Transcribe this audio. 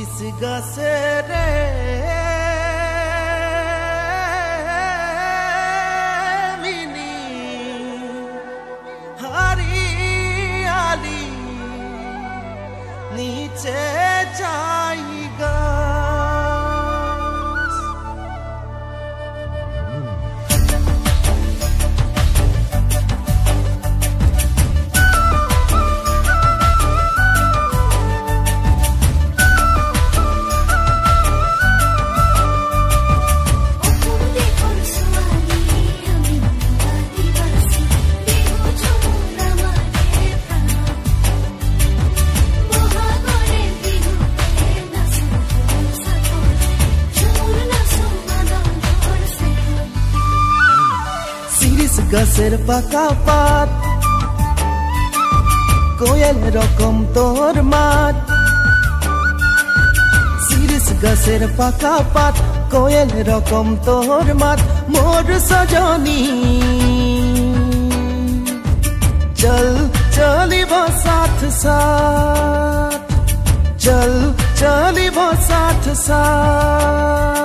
শিরিষ গাছে রে মিনি হারিয়ালি নিচে জায়গা গাছের পাকা পাত কোয়েল রকম তোর মাত শিরিষ গাছের পাকা পাত কোয়েল রকম তোর মাত মোর সজনী চল চলিব সাথ সাথ চল চলিব সাথ সাথ